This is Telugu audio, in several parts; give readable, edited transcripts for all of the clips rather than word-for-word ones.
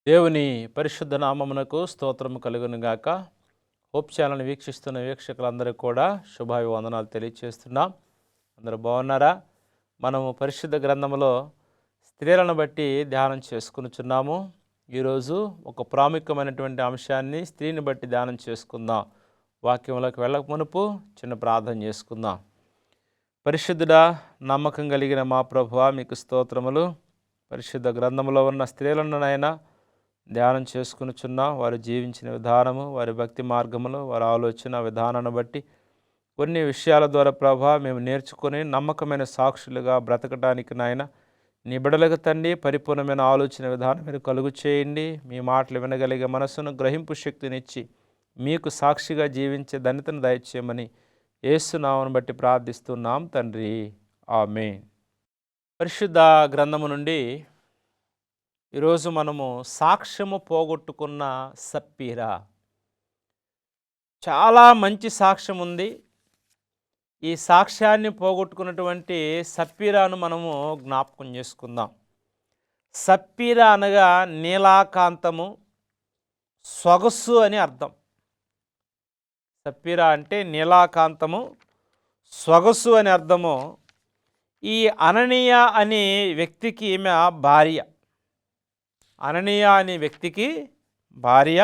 దేవుని పరిశుద్ధ నామమునకు స్తోత్రము కలుగును గాక. హోప్ ఛానల్ వీక్షిస్తున్న వీక్షకులందరికీ కూడా శుభాభివందనాలు తెలియజేస్తున్నాం. అందరూ బాగున్నారా? మనము పరిశుద్ధ గ్రంథములో స్త్రీలను బట్టి ధ్యానం చేసుకునిచున్నాము. ఈరోజు ఒక ప్రాముఖ్యమైనటువంటి అంశాన్ని స్త్రీని బట్టి ధ్యానం చేసుకుందాం. వాక్యంలోకి వెళ్ళక మునుపు చిన్న ప్రార్థన చేసుకుందాం. పరిశుద్ధుడా, నమ్మకం కలిగిన మా ప్రభువా, మీకు స్తోత్రములు. పరిశుద్ధ గ్రంథంలో ఉన్న స్త్రీలను నాయన ధ్యానం చేసుకునిచున్నాం. వారు జీవించిన విధానము, వారి భక్తి మార్గములు, వారి ఆలోచన విధానాన్ని బట్టి కొన్ని విషయాల ద్వారా ప్రభా మేము నేర్చుకొని నమ్మకమైన సాక్షులుగా బ్రతకడానికి నాయన నీ బిడ్డలకు తండ్రి పరిపూర్ణమైన ఆలోచన విధానం మీరు కలుగు చేయండి. మీ మాటలు వినగలిగే మనసును, గ్రహింపు శక్తినిచ్చి మీకు సాక్షిగా జీవించే ధన్యతను దయచేయమని యేసు నామమును బట్టి ప్రార్థిస్తున్నాం తండ్రి, ఆమేన్. పరిశుద్ధ గ్రంథము నుండి ఈరోజు మనము సాక్ష్యము పోగొట్టుకున్న సప్పీరా. చాలా మంచి సాక్ష్యం ఉంది. ఈ సాక్ష్యాన్ని పోగొట్టుకున్నటువంటి సప్పీరాను మనము జ్ఞాపకం చేసుకుందాం. సప్పీరా అనగా నీలాకాంతము, సొగసు అని అర్థం. సప్పీరా అంటే నీలాకాంతము, సొగసు అని అర్థము. ఈ అననీయ అనే వ్యక్తికి ఈమె భార్య. అననీయ అనే వ్యక్తికి భార్య.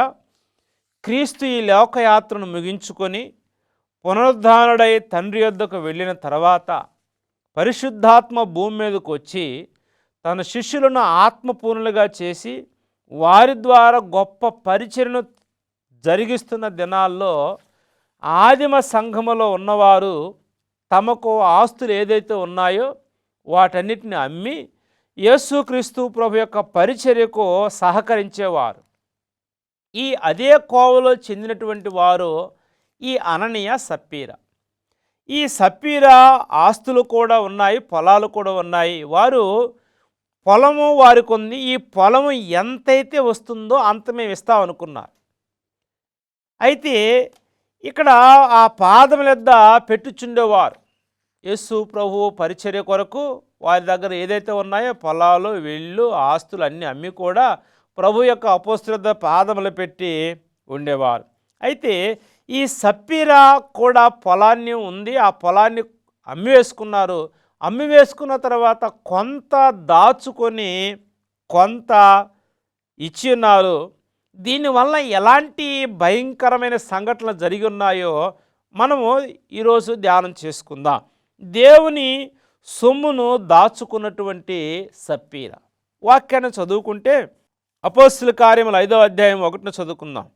క్రీస్తు ఈ లోకయాత్రను ముగించుకొని పునరుద్ధానుడై తండ్రి యొద్దకు వెళ్ళిన తర్వాత పరిశుద్ధాత్మ భూమి మీదకు వచ్చి తన శిష్యులను ఆత్మపూర్ణులుగా చేసి వారి ద్వారా గొప్ప పరిచర్యను జరిగిస్తున్న దినాల్లో ఆదిమ సంఘములో ఉన్నవారు తమకు ఆస్తులు ఏదైతే ఉన్నాయో వాటన్నిటిని అమ్మి యేసుక్రీస్తు ప్రభు యొక్క పరిచర్యకు సహకరించేవారు. ఈ అదే కోవలో చెందినటువంటి వారు ఈ అననీయ, సప్పీరా. ఈ సప్పీరా ఆస్తులు కూడా ఉన్నాయి, పొలాలు కూడా ఉన్నాయి. వారు పొలము వారికి ఉంది. ఈ పొలము ఎంతైతే వస్తుందో అంత మేము ఇస్తామనుకున్నారు. అయితే ఇక్కడ ఆ పాదముల యొద్ద పెట్టుచుండేవారు. యేసు ప్రభు పరిచర్య కొరకు వారి దగ్గర ఏదైతే ఉన్నాయో పొలాలు, ఇళ్ళు, ఆస్తులు అన్నీ అమ్మి కూడా ప్రభు యొక్క అపోస్తలుల పాదములు పెట్టి ఉండేవారు. అయితే ఈ సప్పీరా కూడా పొలాన్ని ఉంది. ఆ పొలాన్ని అమ్మి వేసుకున్నారు. అమ్మి వేసుకున్న తర్వాత కొంత దాచుకొని కొంత ఇచ్చి ఉన్నారు. దీనివల్ల ఎలాంటి భయంకరమైన సంఘటనలు జరిగి ఉన్నాయో మనము ఈరోజు ధ్యానం చేసుకుందాం. దేవుని సొమ్మును దాచుకున్నటువంటి సప్పీరా. వాక్యాన్ని చదువుకుంటే అపోస్తలుల కార్యములు 5వ అధ్యాయం 1ను చదువుకుందాం.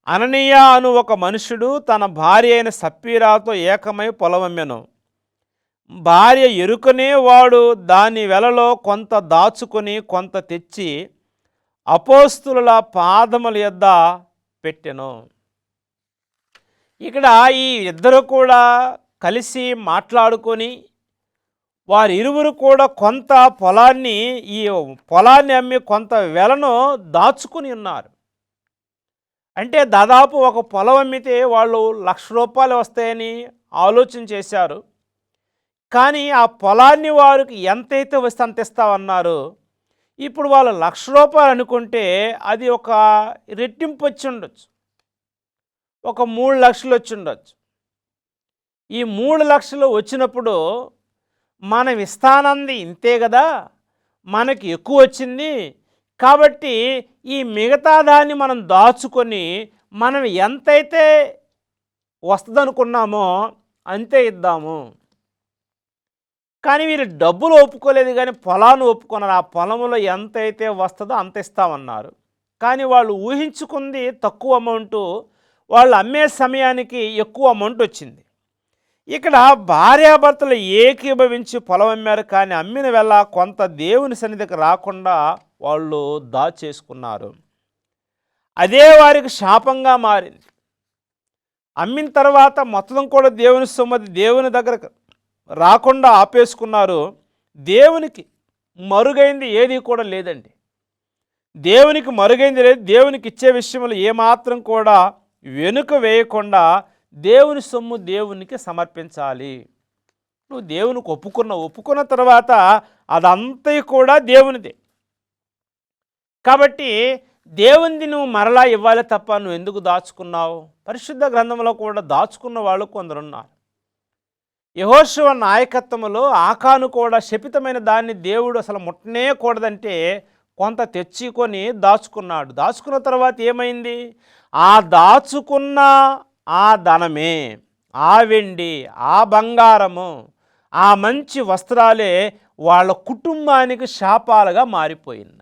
అననీయ అను ఒక మనుషుడు తన భార్య అయిన సప్పీరాతో ఏకమై పొలమమ్మెను. భార్య ఎరుకనే వాడు దాని వెలలో కొంత దాచుకొని కొంత తెచ్చి అపోస్తలుల పాదముల యొద్ద పెట్టెను. ఇక్కడ ఈ ఇద్దరు కూడా కలిసి మాట్లాడుకొని వారిరువురు కూడా కొంత పొలాన్ని అమ్మి కొంత వెలను దాచుకుని ఉన్నారు. అంటే దాదాపు ఒక పొలం అమ్మితే వాళ్ళు ₹1,00,000 వస్తాయని ఆలోచన చేశారు. కానీ ఆ పొలాన్ని వారికి ఎంతైతే వస్తే అంత ఇస్తామన్నారు. ఇప్పుడు వాళ్ళు ₹1,00,000 అనుకుంటే అది ఒక రెట్టింపు వచ్చి ఉండొచ్చు, ఒక 3 లక్షలు వచ్చి ఉండొచ్చు. ఈ 3 లక్షలు వచ్చినప్పుడు మనం ఇస్తానంది ఇంతే కదా, మనకి ఎక్కువ వచ్చింది కాబట్టి ఈ మిగతా దాన్ని మనం దాచుకొని మనం ఎంతైతే వస్తుందనుకున్నామో అంతే ఇద్దాము. కానీ వీళ్ళు డబ్బులు ఒప్పుకోలేదు, కానీ పొలాన్ని ఒప్పుకున్నారు. ఆ పొలంలో ఎంతైతే వస్తుందో అంత ఇస్తామన్నారు. కానీ వాళ్ళు ఊహించుకుంది తక్కువ అమౌంటు, వాళ్ళు అమ్మే సమయానికి ఎక్కువ అమౌంట్ వచ్చింది. ఇక్కడ భార్యాభర్తలు ఏకీభవించి పొలం అమ్మారు. కానీ అమ్మిన వేళ కొంత దేవుని సన్నిధికి రాకుండా వాళ్ళు దాచేసుకున్నారు. అదే వారికి శాపంగా మారింది. అమ్మిన తర్వాత మొత్తం కూడా దేవుని సొమ్మది దేవుని దగ్గరకు రాకుండా ఆపేసుకున్నారు. దేవునికి మరుగైంది ఏది కూడా లేదండి. దేవునికి మరుగైంది లేదు. దేవునికి ఇచ్చే విషయంలో ఏమాత్రం కూడా వెనుక వేయకుండా దేవుని సొమ్ము దేవునికి సమర్పించాలి. నువ్వు దేవునికి ఒప్పుకున్న తర్వాత అదంతా కూడా దేవునిదే. కాబట్టి దేవునిది నువ్వు మరలా ఇవ్వాలి తప్ప నువ్వు ఎందుకు దాచుకున్నావు? పరిశుద్ధ గ్రంథంలో కూడా దాచుకున్న వాళ్ళు కొందరున్నారు. యెహోషువ నాయకత్వంలో ఆకాను కూడా శపితమైన దాన్ని దేవుడు అసలు ముట్టనే కూడదంటే కొంత తెచ్చుకొని దాచుకున్నాడు. దాచుకున్న తర్వాత ఏమైంది? ఆ దాచుకున్న ఆ ధనమే, ఆ వెండి, ఆ బంగారము, ఆ మంచి వస్త్రాలే వాళ్ళ కుటుంబానికి శాపాలుగా మారిపోయింది.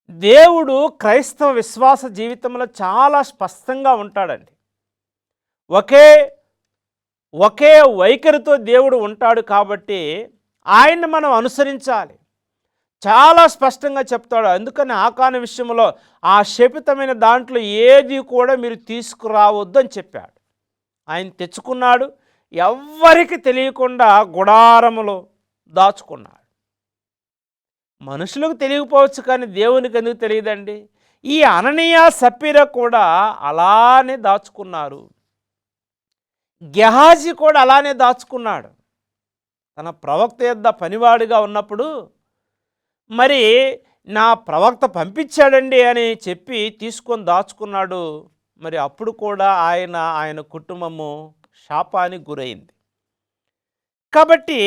దేవుడు క్రైస్తవ విశ్వాస జీవితంలో చాలా స్పష్టంగా ఉంటాడండి. ఒకే వైఖరితో దేవుడు ఉంటాడు కాబట్టి ఆయన్ని మనం అనుసరించాలి. చాలా స్పష్టంగా చెప్తాడు. అందుకని ఆకాను విషయంలో ఆ శపితమైన దాంట్లో ఏది కూడా మీరు తీసుకురావద్దు అని చెప్పాడు. ఆయన తెచ్చుకున్నాడు, ఎవ్వరికి తెలియకుండా గుడారములో దాచుకున్నాడు. మనుషులకు తెలియకపోవచ్చు కానీ దేవునికి ఎందుకు తెలియదండి? ఈ అననీయ సప్పీరా కూడా అలానే దాచుకున్నారు. గెహాజీ కూడా అలానే దాచుకున్నాడు. తన ప్రవక్త యొద్ద పనివాడిగా ఉన్నప్పుడు మరి నా ప్రవక్త పంపించాడండి అని చెప్పి తీసుకొని దాచుకున్నాడు. మరి అప్పుడు కూడా ఆయన కుటుంబము శాపానికి గురైంది. కాబట్టి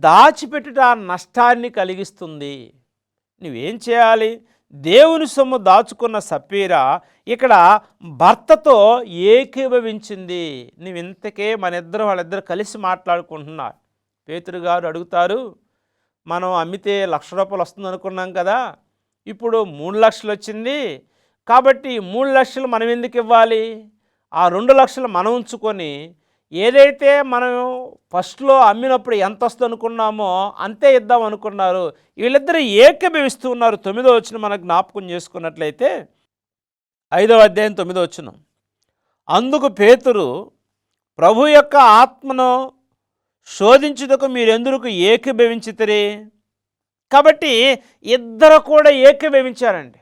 దాచిపెట్టుట నష్టాన్ని కలిగిస్తుంది. నువ్వేం చేయాలి? దేవుని సొమ్ము దాచుకున్న సప్పీరా ఇక్కడ భర్తతో ఏకీభవించింది. నువ్వు ఇంతకే వాళ్ళిద్దరు కలిసి మాట్లాడుకుంటున్నారు. పేతురు గారు అడుగుతారు, మనం అమ్మితే ₹1,00,000 వస్తుంది అనుకున్నాం కదా, ఇప్పుడు 3 లక్షలు వచ్చింది కాబట్టి 3 లక్షలు మనం ఎందుకు ఇవ్వాలి? ఆ 2 లక్షలు మనం ఉంచుకొని ఏదైతే మనం ఫస్ట్లో అమ్మినప్పుడు ఎంత వస్తుంది అనుకున్నామో అంతే ఇద్దాం అనుకున్నారు. వీళ్ళిద్దరూ ఏకీభవిస్తూ ఉన్నారు. 9వ వచనం మనకు జ్ఞాపకం చేసుకున్నట్లయితే 5వ అధ్యాయం 9వ వచనం. అందుకు పేతురు, ప్రభు యొక్క ఆత్మను శోధించుటకు మీరెందుకు ఏకీభవించితిరి? కాబట్టి ఇద్దరు కూడా ఏకీభవించారండి.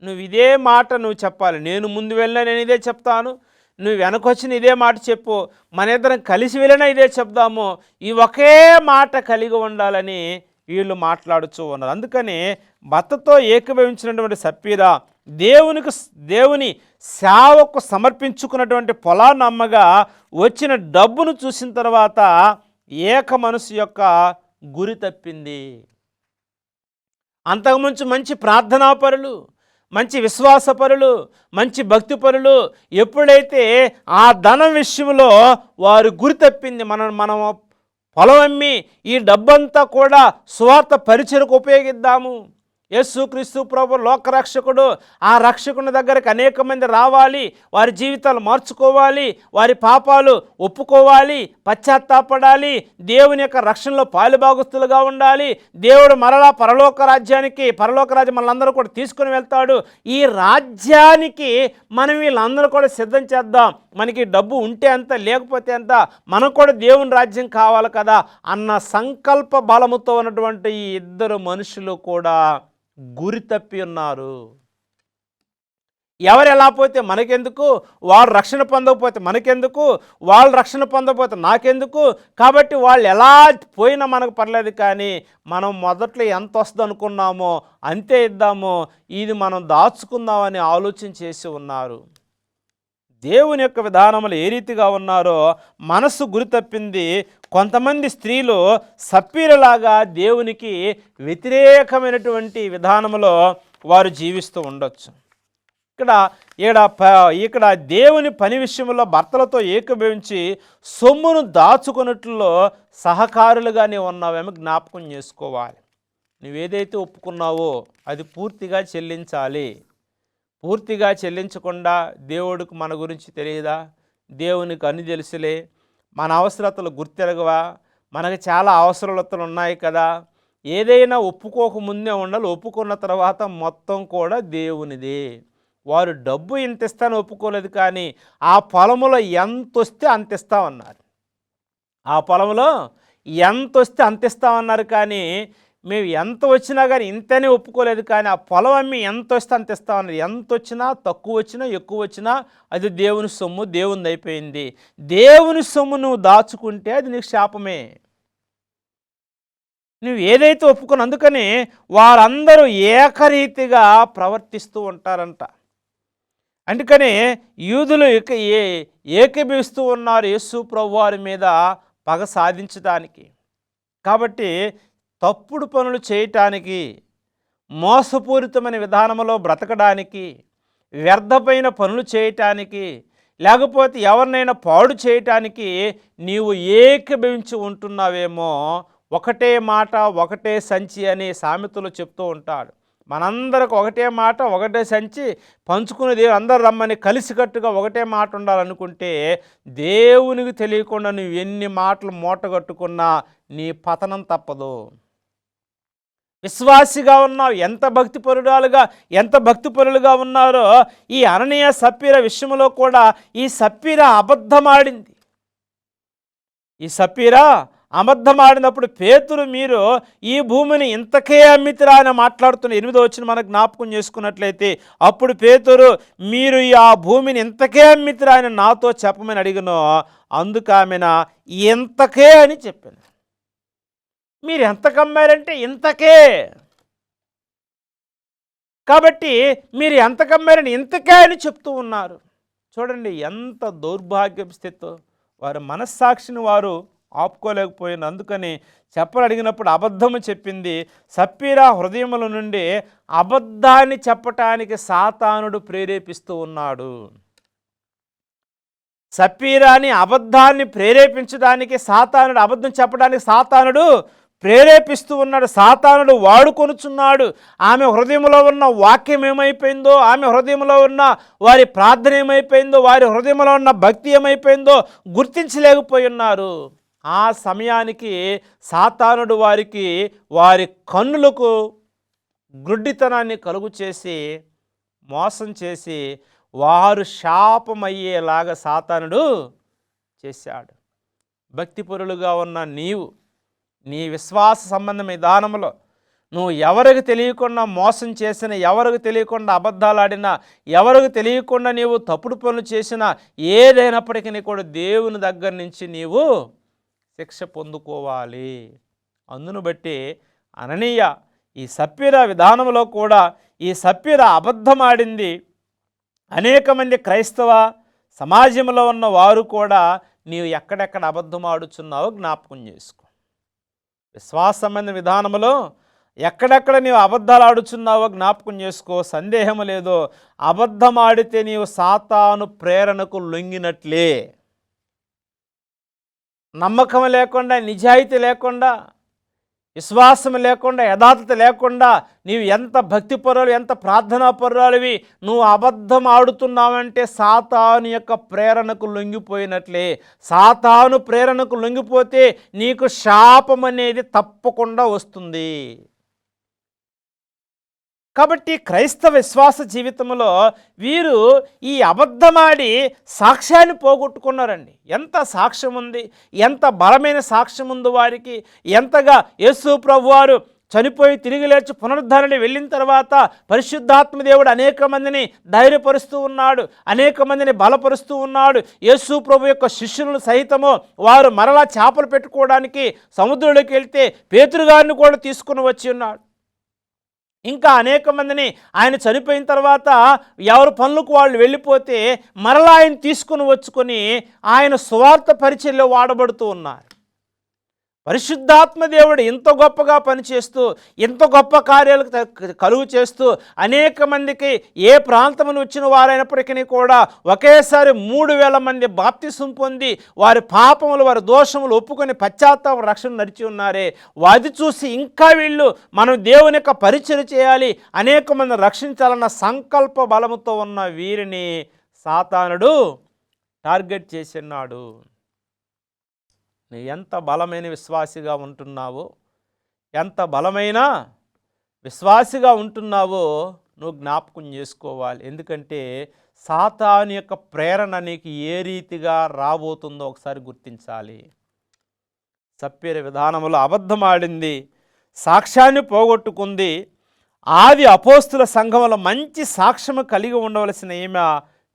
నువ్వు ఇదే మాట నువ్వు చెప్పాలి. నేను ముందు వెళ్ళినా నేను ఇదే చెప్తాను, నువ్వు వెనకొచ్చిన ఇదే మాట చెప్పు, మన ఇద్దరం కలిసి వెళ్ళినా ఇదే చెప్దాము. ఈ ఒకే మాట కలిగి ఉండాలని వీళ్ళు మాట్లాడుతూ ఉన్నారు. అందుకని భర్తతో ఏకీభవించినటువంటి సప్పీరా దేవుని సేవకు సమర్పించుకున్నటువంటి పొలాన్ని అమ్మగా వచ్చిన డబ్బును చూసిన తర్వాత ఏక మనసు యొక్క గురి తప్పింది. అంతకుముందు మంచి ప్రార్థనాపరులు, మంచి విశ్వాసపరులు, మంచి భక్తిపరులు ఎప్పుడైతే ఆ ధనం విషయంలో వారు గురి తప్పింది, మనం పొలం అమ్మి ఈ డబ్బంతా కూడా సువార్త పరిచయకు ఉపయోగిద్దాము, యేసుక్రీస్తు ప్రభు లోకరక్షకుడు, ఆ రక్షకుని దగ్గరికి అనేక మంది రావాలి, వారి జీవితాలు మార్చుకోవాలి, వారి పాపాలు ఒప్పుకోవాలి, పశ్చాత్తాపడాలి, దేవుని యొక్క రక్షణలో పాలుభాగస్తులుగా ఉండాలి, దేవుడు మరలా పరలోక రాజ్యం మనందరూ కూడా తీసుకుని వెళ్తాడు, ఈ రాజ్యానికి మనం వీళ్ళందరూ కూడా సిద్ధం చేద్దాం, మనకి డబ్బు ఉంటే అంత లేకపోతే అంత, మనకు కూడా దేవుని రాజ్యం కావాలి కదా అన్న సంకల్ప బలముతో ఉన్నటువంటి ఈ ఇద్దరు మనుషులు కూడా గురి తప్పి ఉన్నారు. ఎవరు ఎలా పోతే మనకెందుకు, వాళ్ళు రక్షణ పొందకపోతే మనకెందుకు, వాళ్ళు రక్షణ పొందకపోతే నాకెందుకు, కాబట్టి వాళ్ళు ఎలా పోయినా మనకు పర్లేదు, కానీ మనం మొదట్లో ఎంత వస్తుంది అనుకున్నామో అంతే ఇద్దామో, ఇది మనం దాచుకుందామని ఆలోచన చేసి ఉన్నారు. దేవుని యొక్క విధానములు ఏ రీతిగా ఉన్నారో మనసు గురి తప్పింది. కొంతమంది స్త్రీలు సప్పీరలాగా దేవునికి వ్యతిరేకమైనటువంటి విధానంలో వారు జీవిస్తూ ఉండొచ్చు. ఇక్కడ దేవుని పని విషయంలో భర్తలతో ఏకీభవించి సొమ్మును దాచుకున్నట్లో సహకారులుగానే ఉన్నావేమో జ్ఞాపకం చేసుకోవాలి. నువ్వేదైతే ఒప్పుకున్నావో అది పూర్తిగా చెల్లించాలి. పూర్తిగా చెల్లించకుండా దేవుడికి మన గురించి తెలియదా? దేవునికి అన్ని తెలుసులే, మన అవసరతలు గుర్తెరగవా? మనకు చాలా అవసరతలు ఉన్నాయి కదా. ఏదైనా ఒప్పుకోకముందే ఉండాలి, ఒప్పుకున్న తర్వాత మొత్తం కూడా దేవునిది. వారు డబ్బు ఇంత ఇస్తాను ఒప్పుకోలేదు, కానీ ఆ పొలములో ఎంత వస్తే అంత ఇస్తామన్నారు. ఆ పొలంలో ఎంత వస్తే అంత ఇస్తామన్నారు, కానీ మేము ఎంత వచ్చినా కానీ ఇంతనే ఒప్పుకోలేదు. కానీ ఆ పొలం అమ్మి ఎంత వస్తే అంత ఇస్తామన్నది. ఎంత వచ్చినా, తక్కువ వచ్చినా, ఎక్కువ వచ్చినా అది దేవుని సొమ్ము, దేవునిది అయిపోయింది. దేవుని సొమ్ము నువ్వు దాచుకుంటే అది నీకు శాపమే. నువ్వు ఏదైతే ఒప్పుకుని, అందుకని వారందరూ ఏకరీతిగా ప్రవర్తిస్తూ ఉంటారంట. అందుకని యూదులు ఏకీభవిస్తూ ఉన్నారు యేసు ప్రభువారి మీద పగ సాధించడానికి. కాబట్టి తప్పుడు పనులు చేయటానికి, మోసపూరితమైన విధానంలో బ్రతకడానికి, వ్యర్థమైన పనులు చేయటానికి, లేకపోతే ఎవరినైనా పాడు చేయటానికి నీవు ఏకీభవించి ఉంటున్నావేమో. ఒకటే మాట ఒకటే సంచి అని సామెతలు చెప్తూ ఉంటాడు. మనందరికి ఒకటే మాట ఒకటే సంచి పంచుకునేది, అందరు రమ్మని కలిసికట్టుగా ఒకటే మాట ఉండాలనుకుంటే దేవునికి తెలియకుండా నువ్వు ఎన్ని మాటలు మూటగట్టుకున్నా నీ పతనం తప్పదు. విశ్వాసిగా ఉన్నావు, ఎంత భక్తిపరులుగా ఉన్నారో ఈ అననీయ సప్పీర విషయంలో కూడా ఈ సప్పీర అబద్ధమాడింది. ఈ సప్పీర అబద్ధమాడినప్పుడు పేతురు, మీరు ఈ భూమిని ఇంతకే అమ్మితిరా అని మాట్లాడుతున్న 8వ వచనం మనకు జ్ఞాపకం చేసుకున్నట్లయితే, అప్పుడు పేతురు, మీరు ఆ భూమిని ఇంతకే అమ్మితిరా అని నాతో చెప్పమని అడిగినో, అందుకు ఆమెన ఇంతకే అని చెప్పాను. మీరు ఎంతకు అమ్మారంటే ఇంతకే. కాబట్టి మీరు ఎంతకు అమ్మారని ఇంతకే అని చెప్తూ ఉన్నారు. చూడండి ఎంత దౌర్భాగ్యపు స్థితి. వారి మనస్సాక్షిని వారు ఆపుకోలేకపోయింది. అందుకని చెప్పడిగినప్పుడు అబద్ధము చెప్పింది. సప్పీరా హృదయముల నుండి అబద్ధాన్ని చెప్పటానికి సాతానుడు ప్రేరేపిస్తూ ఉన్నాడు. సప్పీరాని అబద్ధాన్ని ప్రేరేపించడానికి సాతానుడు, అబద్ధం చెప్పడానికి సాతానుడు ప్రేరేపిస్తూ ఉన్నాడు. సాతానుడు వాడుకొనుచున్నాడు. ఆమె హృదయంలో ఉన్న వాక్యం ఏమైపోయిందో, ఆమె హృదయంలో ఉన్న వారి ప్రార్థన ఏమైపోయిందో, వారి హృదయంలో ఉన్న భక్తి ఏమైపోయిందో గుర్తించలేకపోయి ఉన్నారు. ఆ సమయానికి సాతానుడు వారి కన్నులకు గ్రుడ్డితనాన్ని కలుగు చేసి మోసం చేసి వారు శాపమయ్యేలాగా సాతానుడు చేశాడు. భక్తిపరులుగా ఉన్న నీవు నీ విశ్వాస సంబంధ విధానంలో నువ్వు ఎవరికి తెలియకుండా మోసం చేసినా, ఎవరికి తెలియకుండా అబద్ధాలు ఆడినా, ఎవరికి తెలియకుండా నీవు తప్పుడు పనులు చేసినా, ఏదైనప్పటికీ కూడా దేవుని దగ్గర నుంచి నీవు శిక్ష పొందుకోవాలి. అందును బట్టి అననీయ ఈ సప్పీర విధానంలో కూడా ఈ సప్పీర అబద్ధమాడింది. అనేక మంది క్రైస్తవ సమాజంలో ఉన్న వారు కూడా నీవు ఎక్కడెక్కడ అబద్ధం ఆడుచున్నావో జ్ఞాపకం చేసుకో. విశ్వాసమైన విధానంలో ఎక్కడెక్కడ నీవు అబద్ధాలు ఆడుచున్నావో జ్ఞాపకం చేసుకో. సందేహం లేదు, అబద్ధం ఆడితే నీవు సాతాను ప్రేరణకు లొంగినట్లే. నమ్మకం లేకుండా, నిజాయితీ లేకుండా, విశ్వాసం లేకుండా, యథార్థత లేకుండా నీవు ఎంత భక్తిపరులు, ఎంత ప్రార్థనాపరురాలివి, నువ్వు అబద్ధం ఆడుతున్నావంటే సాతాను యొక్క ప్రేరణకు లొంగిపోయినట్లే. సాతాను ప్రేరణకు లొంగిపోతే నీకు శాపం అనేది తప్పకుండా వస్తుంది. కాబట్టి క్రైస్తవ విశ్వాస జీవితంలో వీరు ఈ అబద్ధమాడి సాక్ష్యాన్ని పోగొట్టుకున్నారండి. ఎంత సాక్ష్యం ఉంది, ఎంత బలమైన సాక్ష్యం ఉంది వారికి. ఎంతగా యేసు ప్రభువారు చనిపోయి తిరిగి లేచి పునరుద్ధరణ వెళ్ళిన తర్వాత పరిశుద్ధాత్మ దేవుడు అనేక మందిని ధైర్యపరుస్తూ ఉన్నాడు, అనేక మందిని బలపరుస్తూ ఉన్నాడు. యేసు ప్రభు యొక్క శిష్యులను సహితము వారు మరలా చేపలు పెట్టుకోవడానికి సముద్రంలోకి వెళ్తే పేతురు గారిని కూడా తీసుకుని వచ్చి ఉన్నాడు. ఇంకా అనేక మందిని ఆయన చనిపోయిన తర్వాత ఎవరు పనులకు వాళ్ళు వెళ్ళిపోతే మరలా ఆయన తీసుకుని వచ్చుకొని ఆయన సువార్త పరిచర్యలో వాడబడుతూ ఉన్నారు. పరిశుద్ధాత్మ దేవుడు ఇంత గొప్పగా పనిచేస్తూ, ఇంత గొప్ప కార్యాలు కలుగు చేస్తూ అనేక మందికి ఏ ప్రాంతం వచ్చిన వారైనప్పటికీ కూడా ఒకేసారి 3000 మంది బాప్తిసం పొంది వారి పాపములు, వారి దోషములు ఒప్పుకొని పశ్చాత్తాప రక్షణ నడిచి ఉన్నారే. అది చూసి ఇంకా వీళ్ళు మనం దేవుని యొక్క పరిచర్య చేయాలి, అనేక మంది రక్షించాలన్న సంకల్ప బలముతో ఉన్న వీరిని సాతానుడు టార్గెట్ చేసినాడు. నువ్వు ఎంత బలమైన విశ్వాసిగా ఉంటున్నావో, ఎంత బలమైన విశ్వాసిగా ఉంటున్నావో నువ్వు జ్ఞాపకం చేసుకోవాలి. ఎందుకంటే సాతాను యొక్క ప్రేరణ నీకు ఏ రీతిగా రాబోతుందో ఒకసారి గుర్తించాలి. సప్పీర విధానంలో అబద్ధమాడింది, సాక్ష్యాన్ని పోగొట్టుకుంది. ఆది అపోస్తుల సంఘంలో మంచి సాక్ష్యము కలిగి ఉండవలసిన ఈమె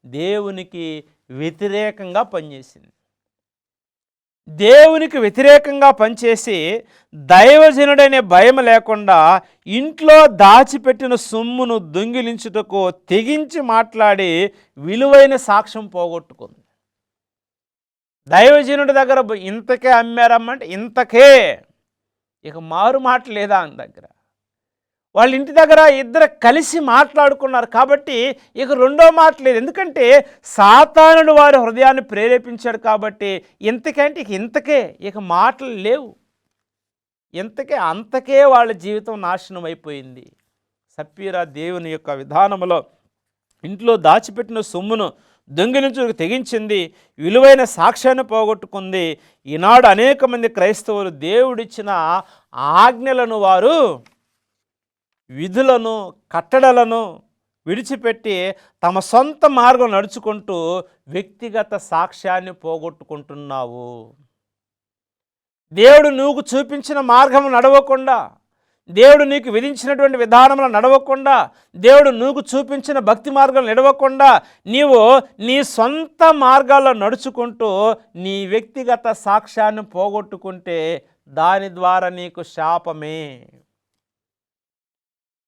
దేవునికి వ్యతిరేకంగా పనిచేసింది. దేవునికి వ్యతిరేకంగా పనిచేసి దైవజనుడనే భయం లేకుండా ఇంట్లో దాచిపెట్టిన సొమ్మును దొంగిలించుటకు తెగించి మాట్లాడి విలువైన సాక్ష్యం పోగొట్టుకుంది. దైవజనుడి దగ్గర ఇంతకే అమ్మారమ్మంటే ఇంతకే, ఇక మారు మాట లేదా అని దగ్గర. వాళ్ళ ఇంటి దగ్గర ఇద్దరు కలిసి మాట్లాడుకున్నారు కాబట్టి ఇక రెండో మాట లేదు. ఎందుకంటే సాతానుడు వారి హృదయాన్ని ప్రేరేపించాడు కాబట్టి ఇంతకంటే ఇక ఇంతకే, ఇక మాటలు లేవు. ఇంతకే అంతకే వాళ్ళ జీవితం నాశనం అయిపోయింది. సప్పీరా దేవుని యొక్క విధానంలో ఇంట్లో దాచిపెట్టిన సొమ్మును దొంగిలించుకు తెగించింది, విలువైన సాక్ష్యాన్ని పోగొట్టుకుంది. ఈనాడు అనేక మంది క్రైస్తవులు దేవుడిచ్చిన ఆజ్ఞలను, వారు విధులను, కట్టడలను విడిచిపెట్టి తమ సొంత మార్గం నడుచుకుంటూ వ్యక్తిగత సాక్ష్యాన్ని పోగొట్టుకుంటున్నావు. దేవుడు నువ్వు చూపించిన మార్గం నడవకుండా, దేవుడు నీకు విధించినటువంటి విధానంలో నడవకుండా, దేవుడు నువ్వు చూపించిన భక్తి మార్గం నడవకుండా నీవు నీ సొంత మార్గాల్లో నడుచుకుంటూ నీ వ్యక్తిగత సాక్ష్యాన్ని పోగొట్టుకుంటే దాని ద్వారా నీకు శాపమే.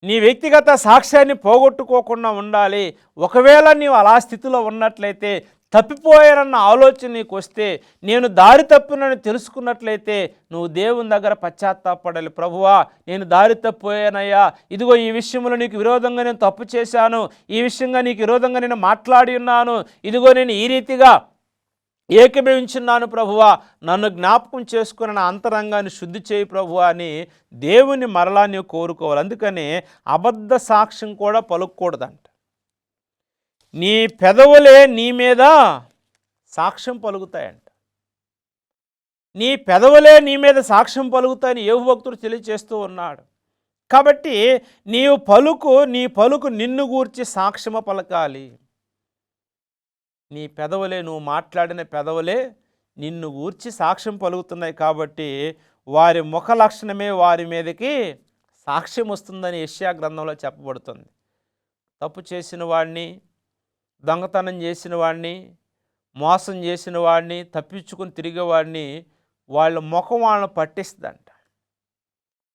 నీ వ్యక్తిగత సాక్ష్యాన్ని పోగొట్టుకోకుండా ఉండాలి. ఒకవేళ నీవు అలా స్థితిలో ఉన్నట్లయితే, తప్పిపోయానన్న ఆలోచన నీకు వస్తే, నేను దారి తప్పునని తెలుసుకున్నట్లయితే నువ్వు దేవుని దగ్గర పశ్చాత్తాపడాలి. ప్రభువా, నేను దారి తప్పిపోయానయ్యా, ఇదిగో ఈ విషయంలో నీకు విరోధంగా నేను తప్పు చేశాను, ఈ విషయంగా నీకు విరోధంగా నేను మాట్లాడి ఉన్నాను, ఇదిగో నేను ఈ రీతిగా ఏకీభవించున్నాను ప్రభువా, నన్ను జ్ఞాపకం చేసుకుని నా అంతరంగాన్ని శుద్ధి చేయి ప్రభువా అని దేవుని మరలా నీవు కోరుకోవాలి. అందుకని అబద్ధ సాక్ష్యం కూడా పలుకూడదంట. నీ పెదవులే నీ మీద సాక్ష్యం పలుకుతాయంట. నీ పెదవులే నీ మీద సాక్ష్యం పలుకుతాయని యోబు భక్తుడు తెలియచేస్తూ ఉన్నాడు. కాబట్టి నీ పలుకు నిన్ను గూర్చి సాక్ష్యము పలకాలి. నీ పెదవులే, నువ్వు మాట్లాడిన పెదవులే నిన్ను గూర్చి సాక్ష్యం పలుకుతున్నాయి. కాబట్టి వారి ముఖ లక్షణమే వారి మీదకి సాక్ష్యం వస్తుందని యెషయా గ్రంథంలో చెప్పబడుతుంది. తప్పు చేసిన వాడిని, దొంగతనం చేసిన వాడిని, మోసం చేసిన వాడిని, తప్పించుకుని తిరిగేవాడిని వాళ్ళ ముఖం వాళ్ళని పట్టిస్తుందంట.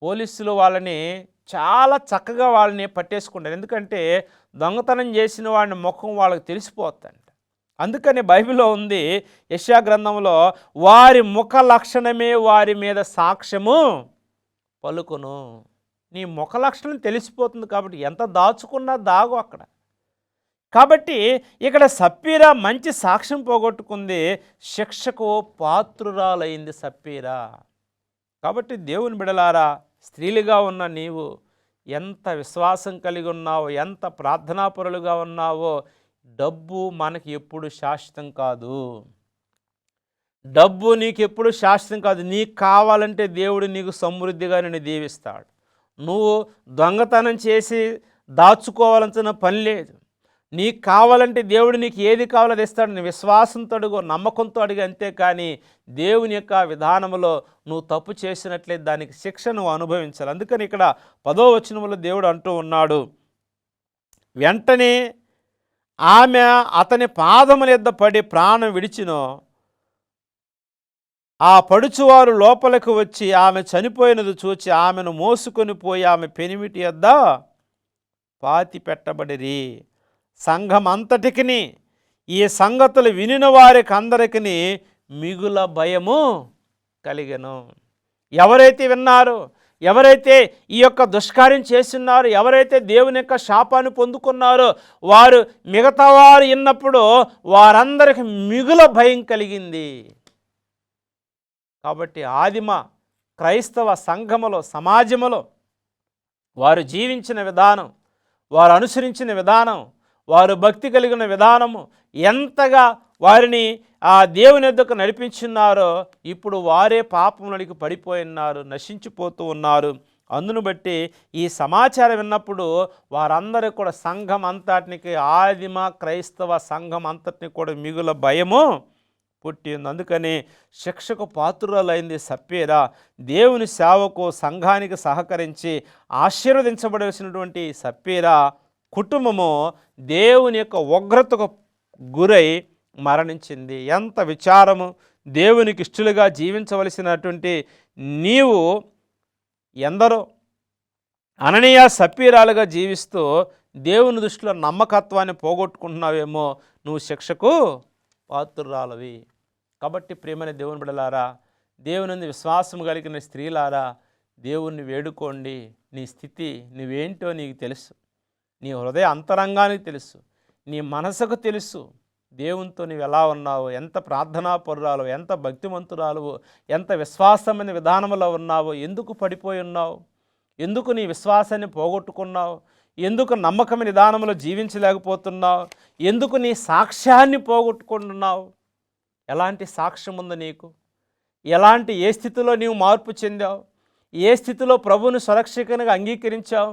పోలీసులు వాళ్ళని చాలా చక్కగా వాళ్ళని పట్టేసుకుంటారు. ఎందుకంటే దొంగతనం చేసిన వాడిని ముఖం వాళ్ళకి తెలిసిపోతుందంట. అందుకని బైబిల్లో ఉంది, యెషయా గ్రంథంలో, వారి ముఖ లక్షణమే వారి మీద సాక్ష్యము పలుకును. నీ ముఖ లక్షణం తెలిసిపోతుంది కాబట్టి ఎంత దాచుకున్నా దాగు అక్కడ. కాబట్టి ఇక్కడ సప్పీరా మంచి సాక్ష్యం పోగొట్టుకుంది, శిక్షకు పాత్రురాలైంది సప్పీరా. కాబట్టి దేవుని బిడలారా, స్త్రీలుగా ఉన్న నీవు ఎంత విశ్వాసం కలిగి ఉన్నావో, ఎంత ప్రార్థనాపరులుగా ఉన్నావో, డబ్బు మనకి ఎప్పుడు శాశ్వతం కాదు. డబ్బు నీకు ఎప్పుడు శాశ్వతం కాదు. నీకు కావాలంటే దేవుడు నీకు సమృద్ధిగా నిన్ను దీవిస్తాడు. నువ్వు దొంగతనం చేసి దాచుకోవాల్సిన పని లేదు. నీకు కావాలంటే దేవుడు నీకు ఏది కావాలో అది ఇస్తాడు. నీ విశ్వాసంతో అడుగు, నమ్మకంతో అడిగి, అంతేకాని దేవుని యొక్క విధానంలో నువ్వు తప్పు చేసినట్లయితే దానికి శిక్ష నువ్వు అనుభవించాలి. అందుకని ఇక్కడ 10వ వచనంలో దేవుడు అంటూ ఉన్నాడు, వెంటనే ఆమె అతని పాదముల యొద్ద పడి ప్రాణం విడిచినో, ఆ పడుచువారు లోపలికి వచ్చి ఆమె చనిపోయినది చూచి ఆమెను మోసుకొని పోయి ఆమె పెనిమిటి యొద్ద పాతి పెట్టబడిరి. సంఘం అంతటికిని ఈ సంగతులు వినిన వారికి అందరికీ మిగుల భయము కలిగెను. ఎవరైతే విన్నారో, ఎవరైతే ఈ యొక్క దుష్కార్యం చేస్తున్నారో, ఎవరైతే దేవుని యొక్క శాపాన్ని పొందుకున్నారో, వారు మిగతా వారు విన్నప్పుడు వారందరికి మిగుల భయం కలిగింది. కాబట్టి ఆదిమ క్రైస్తవ సంఘములో, సమాజములో వారు జీవించిన విధానం, వారు అనుసరించిన విధానం, వారు భక్తి కలిగిన విధానము ఎంతగా వారిని ఆ దేవుని యొద్దకు నడిపించున్నారో, ఇప్పుడు వారే పాపములోనికి పడిపోయినారు, నశించిపోతూ ఉన్నారు. అందును బట్టి ఈ సమాచారం విన్నప్పుడు వారందరూ కూడా సంఘం అంతటికి, ఆదిమ క్రైస్తవ సంఘం అంతటిని కూడా మిగుల భయము పుట్టింది. అందుకని శిక్షకు పాత్రురాలైంది సప్పీరా. దేవుని సేవకు, సంఘానికి సహకరించి ఆశీర్వదించబడవలసినటువంటి సప్పీరా కుటుంబము దేవుని యొక్క ఉగ్రతకు గురై మరణించింది. ఎంత విచారము, దేవునికి ఇష్టలుగా జీవించవలసినటువంటి నీవు ఎందరో అననీయ సప్పీరాలుగా జీవిస్తూ దేవుని దృష్టిలో నమ్మకత్వాన్ని పోగొట్టుకుంటున్నావేమో, నువ్వు శిక్షకు పాత్రురాలవి. కాబట్టి ప్రియమైన దేవుని బిడ్డలారా, దేవుని విశ్వాసం కలిగిన స్త్రీలారా, దేవుణ్ణి వేడుకోండి. నీ స్థితి నువ్వేంటో నీకు తెలుసు, నీ హృదయ అంతరంగానికి తెలుసు, నీ మనసుకు తెలుసు. దేవునితో నువ్వు ఎలా ఉన్నావు, ఎంత ప్రార్థనాపరురాలు, ఎంత భక్తిమంతురాలు, ఎంత విశ్వాసమైన విధానంలో ఉన్నావు, ఎందుకు పడిపోయి ఉన్నావు, ఎందుకు నీ విశ్వాసాన్ని పోగొట్టుకున్నావు, ఎందుకు నమ్మకమైన విధానంలో జీవించలేకపోతున్నావు, ఎందుకు నీ సాక్ష్యాన్ని పోగొట్టుకుంటున్నావు, ఎలాంటి సాక్ష్యం ఉంది నీకు, ఏ స్థితిలో నీవు మార్పు చెందావు, ఏ స్థితిలో ప్రభువును సురక్షితంగా అంగీకరించావు,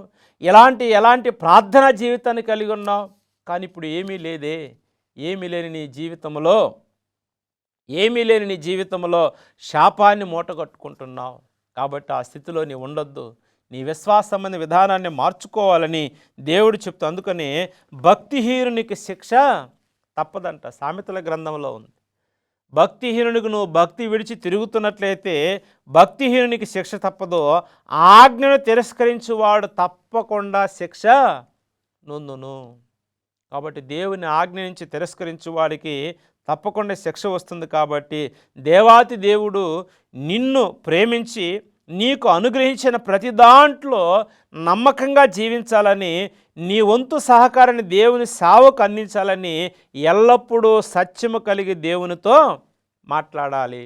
ఎలాంటి ప్రార్థనా జీవితాన్ని కలిగి ఉన్నావు. కానీ ఇప్పుడు ఏమీ లేని నీ జీవితంలో శాపాన్ని మూటగట్టుకుంటున్నావు. కాబట్టి ఆ స్థితిలో నీ ఉండొద్దు. నీ విశ్వాసమైన విధానాన్ని మార్చుకోవాలని దేవుడు చెప్తూ, అందుకని భక్తిహీనునికి శిక్ష తప్పదంట. సామెతల గ్రంథంలో ఉంది. భక్తిహీనునికి నువ్వు భక్తి విడిచి తిరుగుతున్నట్లయితే భక్తిహీనునికి శిక్ష తప్పదు, ఆజ్ఞను తిరస్కరించువాడు తప్పకుండా శిక్ష నొందును. కాబట్టి దేవుని ఆజ్ఞ నుంచి తిరస్కరించు వాడికి తప్పకుండా శిక్ష వస్తుంది. కాబట్టి దేవాతి దేవుడు నిన్ను ప్రేమించి నీకు అనుగ్రహించిన ప్రతి దాంట్లో నమ్మకంగా జీవించాలని, నీ వంతు సహకారాన్ని దేవుని సేవకు అందించాలని ఎల్లప్పుడూ సత్యము కలిగి దేవునితో మాట్లాడాలి.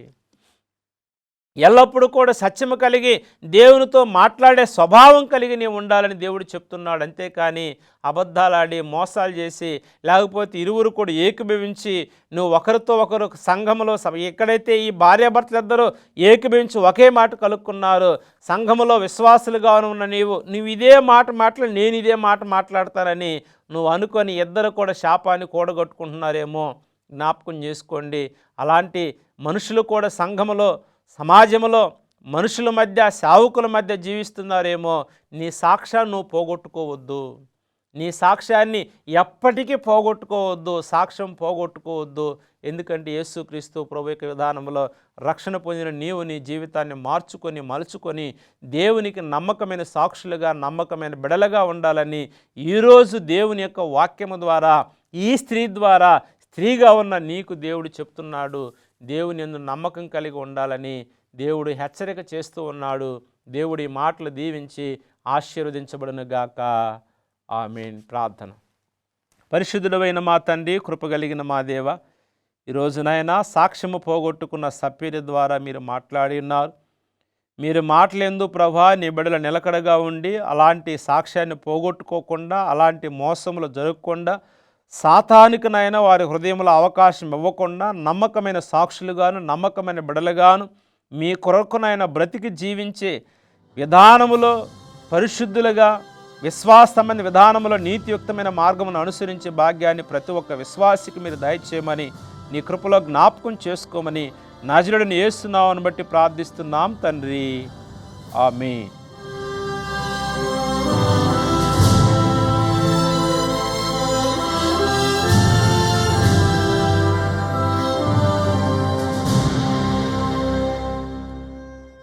ఎల్లప్పుడూ కూడా సత్యము కలిగి దేవునితో మాట్లాడే స్వభావం కలిగి నీవు ఉండాలని దేవుడు చెప్తున్నాడు. అంతేకాని అబద్ధాలాడి మోసాలు చేసి, లేకపోతే ఇరువురు కూడా ఏకీభవించి నువ్వు ఒకరితో ఒకరు సంఘములో ఎక్కడైతే ఈ భార్యాభర్తలు ఇద్దరు ఏకీభవించి ఒకే మాట కలుక్కున్నారు, సంఘములో విశ్వాసులుగా ఉన్న నువ్వు ఇదే మాట మాట్లాడి నేను ఇదే మాట మాట్లాడతానని నువ్వు అనుకొని ఇద్దరు కూడా శాపాన్ని కూడగట్టుకుంటున్నారేమో జ్ఞాపకం చేసుకోండి. అలాంటి మనుషులు కూడా సంఘములో, సమాజంలో మనుషుల మధ్య, సేవకుల మధ్య జీవిస్తున్నారేమో. నీ సాక్ష్యాన్ని నువ్వు పోగొట్టుకోవద్దు. నీ సాక్ష్యాన్ని ఎప్పటికీ పోగొట్టుకోవద్దు, సాక్ష్యం పోగొట్టుకోవద్దు. ఎందుకంటే యేసుక్రీస్తు ప్రభు యొక్క విధానంలో రక్షణ పొందిన నీవు నీ జీవితాన్ని మలుచుకొని దేవునికి నమ్మకమైన సాక్షులుగా, నమ్మకమైన బిడలుగా ఉండాలని ఈరోజు దేవుని యొక్క వాక్యము ద్వారా, ఈ స్త్రీ ద్వారా, స్త్రీగా ఉన్న నీకు దేవుడు చెప్తున్నాడు. దేవుని యందు నమ్మకం కలిగి ఉండాలని దేవుడు హెచ్చరిక చేస్తూ ఉన్నాడు. దేవుడు ఈ మాటలు దీవించి ఆశీర్వదించబడును గాక. ఆమేన్. ప్రార్థన. పరిశుద్ధుడైన మా తండ్రి, కృపగలిగిన మా దేవ, ఈరోజు నాయనా సాక్ష్యము పోగొట్టుకున్న సప్పీరి ద్వారా మీరు మాట్లాడి ఉన్నారు. మీరు మాటలేందు ప్రభా నీ బిడ్డల నిలకడగా ఉండి అలాంటి సాక్ష్యాన్ని పోగొట్టుకోకుండా, అలాంటి మోసములు జరగకుండా, సాతానికి నాయన వారి హృదయంలో అవకాశం ఇవ్వకుండా నమ్మకమైన సాక్షులుగాను, నమ్మకమైన బిడలుగాను మీ కొరకునైనా బ్రతికి జీవించే విధానములో పరిశుద్ధులుగా, విశ్వాసమైన విధానములో నీతియుక్తమైన మార్గమును అనుసరించే భాగ్యాన్ని ప్రతి ఒక్క విశ్వాసికి మీరు దయచేయమని, నీ కృపలో జ్ఞాపకం చేసుకోమని నజరుడైన యేసు నామమును బట్టి ప్రార్థిస్తున్నాం తండ్రి. ఆమేన్.